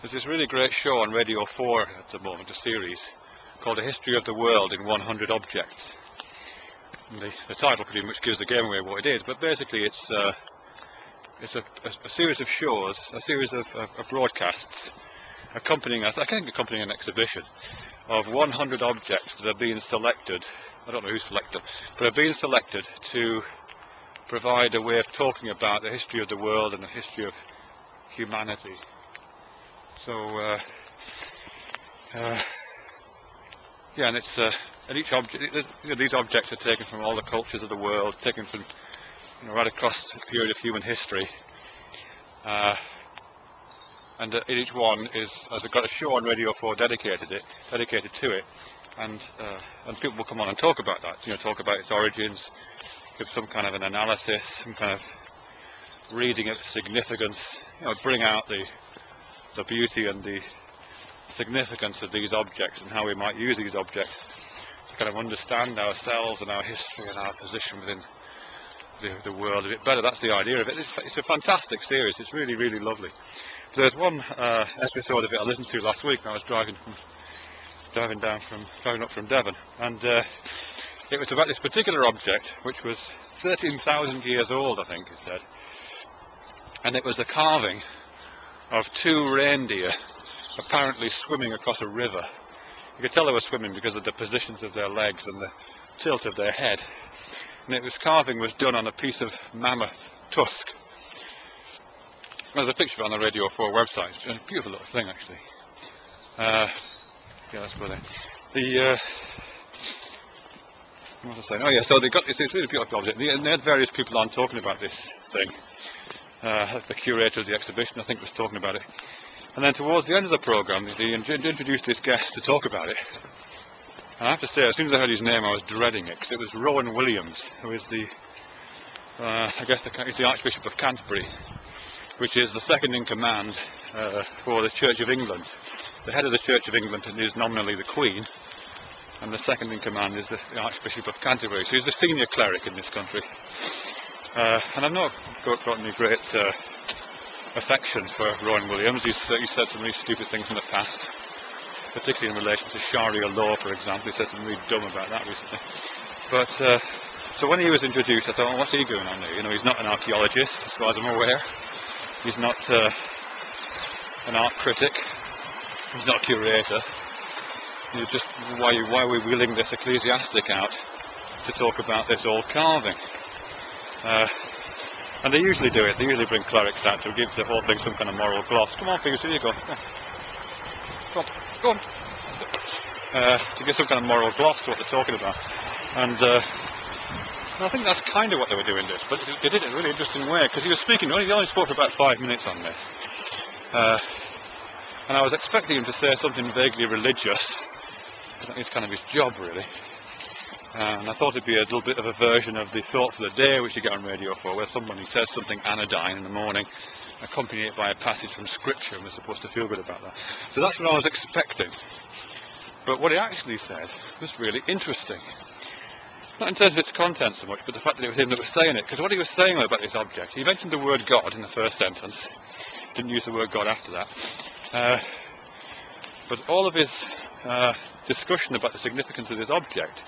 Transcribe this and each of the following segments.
There's this really great show on Radio 4 at the moment, a series called A History of the World in 100 Objects. And the title pretty much gives the game away what it is, but basically it's a series of shows, a series of broadcasts accompanying an exhibition of 100 objects that are being selected. I don't know who selected, but are being selected to provide a way of talking about the history of the world and the history of humanity. So yeah, and it's and each object, these objects are taken from all the cultures of the world, taken from right across the period of human history, and each one has got a show on Radio 4 dedicated to it, and people will come on and talk about that. Talk about its origins, give some kind of an analysis, some kind of reading of its significance. Bring out the beauty and the significance of these objects and how we might use these objects to kind of understand ourselves and our history and our position within the world a bit better. That's the idea of it. It's a fantastic series. It's really, really lovely. There's one episode of it I listened to last week when I was driving up from Devon, and it was about this particular object which was 13,000 years old, I think it said, and it was a carving of two reindeer apparently swimming across a river. You could tell they were swimming because of the positions of their legs and the tilt of their head. And carving was done on a piece of mammoth tusk. There's a picture of it on the Radio 4 website. It's a beautiful little thing, actually. Yeah, let's go there. What was I saying? Oh yeah, so they got it's a really beautiful object. And they had various people on talking about this thing. The curator of the exhibition, I think, was talking about it. And then towards the end of the programme, they introduced this guest to talk about it. And I have to say, as soon as I heard his name, I was dreading it, because it was Rowan Williams, who is he's the Archbishop of Canterbury, which is the second in command for the Church of England. The head of the Church of England is nominally the Queen, and the second in command is the Archbishop of Canterbury. So he's the senior cleric in this country. And I've not got any great affection for Rowan Williams. He's said some really stupid things in the past, particularly in relation to Sharia law, for example. He said something really dumb about that recently. But so when he was introduced, I thought, well, what's he going on there? He's not an archaeologist, as far as I'm aware. He's not an art critic. He's not a curator. He's just why are we wheeling this ecclesiastic out to talk about this old carving? And they usually do it. They usually bring clerics out to give the whole thing some kind of moral gloss. Come on, Peter, here you go. Go on. To give some kind of moral gloss to what they're talking about. And I think that's kind of what they were doing this, but they did it in a really interesting way, because he was speaking, he only spoke for about 5 minutes on this. And I was expecting him to say something vaguely religious. I think it's kind of his job, really. And I thought it'd be a little bit of a version of the Thought for the Day, which you get on Radio 4, where somebody says something anodyne in the morning, accompanied it by a passage from Scripture, and we're supposed to feel good about that. So that's what I was expecting. But what he actually said was really interesting. Not in terms of its content so much, but the fact that it was him that was saying it. Because what he was saying about this object, he mentioned the word God in the first sentence, didn't use the word God after that. But all of his discussion about the significance of this object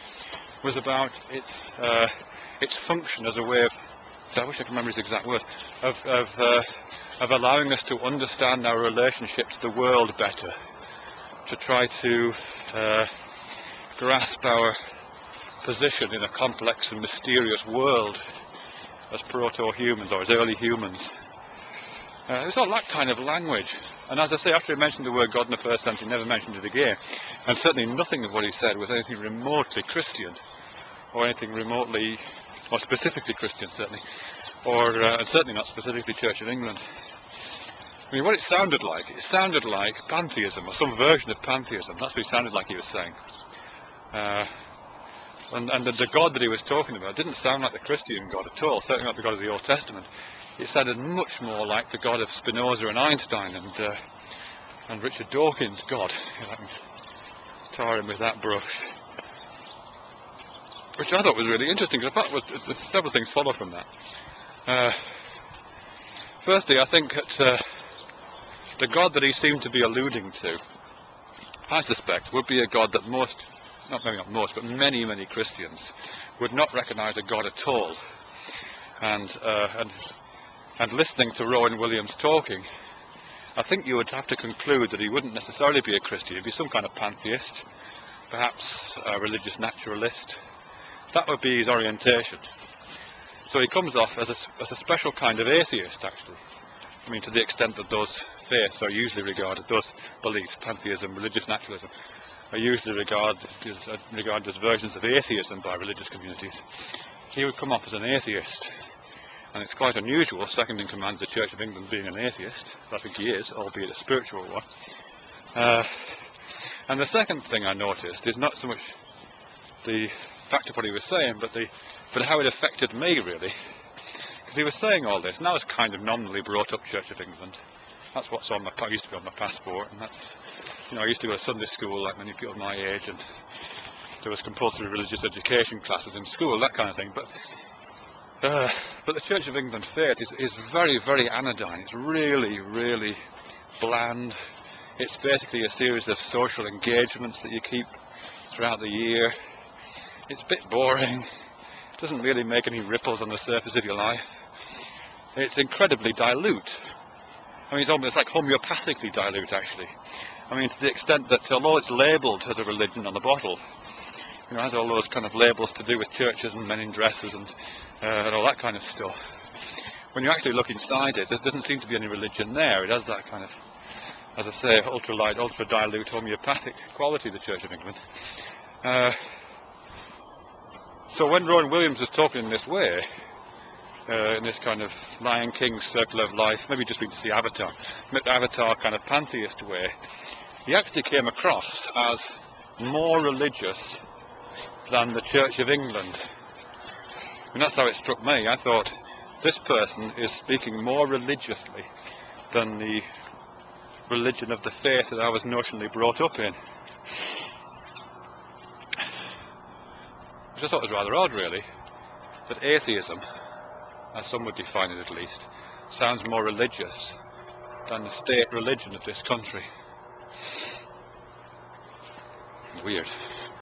was about its function as a way of, so I wish I could remember his exact word, of allowing us to understand our relationship to the world better, to try to grasp our position in a complex and mysterious world as proto-humans, or as early humans. It was all that kind of language. And as I say, after he mentioned the word God in the first sentence, he never mentioned it again. And certainly nothing of what he said was anything remotely Christian, or anything remotely, or specifically Christian, certainly, or and certainly not specifically Church of England. I mean, what it sounded like pantheism, or some version of pantheism. That's what it sounded like he was saying. And the God that he was talking about didn't sound like the Christian God at all, certainly not the God of the Old Testament. It sounded much more like the God of Spinoza and Einstein and Richard Dawkins' God. If I can tar him with that brush. Which I thought was really interesting, because several things follow from that. Firstly, I think that the God that he seemed to be alluding to, I suspect, would be a God that most, maybe not most, but many, many Christians would not recognise a God at all. And listening to Rowan Williams talking, I think you would have to conclude that he wouldn't necessarily be a Christian. He'd be some kind of pantheist, perhaps a religious naturalist. That would be his orientation. So he comes off as a special kind of atheist, actually. I mean, to the extent that those faiths are usually regarded, those beliefs, pantheism, religious naturalism, are usually regarded as versions of atheism by religious communities. He would come off as an atheist. And it's quite unusual, second in command of the Church of England being an atheist. I think he is, albeit a spiritual one. And the second thing I noticed is not so much the fact of what he was saying, but how it affected me, really. Because he was saying all this, and I was kind of nominally brought up Church of England. That's what's on my, used to be on my passport, and that's, you know, I used to go to Sunday school like many people my age, and there was compulsory religious education classes in school, that kind of thing. But the Church of England faith is very, very anodyne. It's really, really bland. It's basically a series of social engagements that you keep throughout the year. It's a bit boring. It doesn't really make any ripples on the surface of your life. It's incredibly dilute. I mean, it's like homeopathically dilute, actually. I mean, to the extent that although it's labelled as a religion on the bottle, you know, it has all those kind of labels to do with churches and men in dresses and all that kind of stuff. When you actually look inside it, there doesn't seem to be any religion there. It has that kind of, as I say, ultra-light, ultra-dilute homeopathic quality, the Church of England. So when Rowan Williams was talking in this way, in this kind of Lion King circle of life, maybe just been to see Avatar kind of pantheist way, he actually came across as more religious than the Church of England. And that's how it struck me. I thought, this person is speaking more religiously than the religion of the faith that I was notionally brought up in. Which I thought was rather odd, really, that atheism, as some would define it at least, sounds more religious than the state religion of this country. Weird.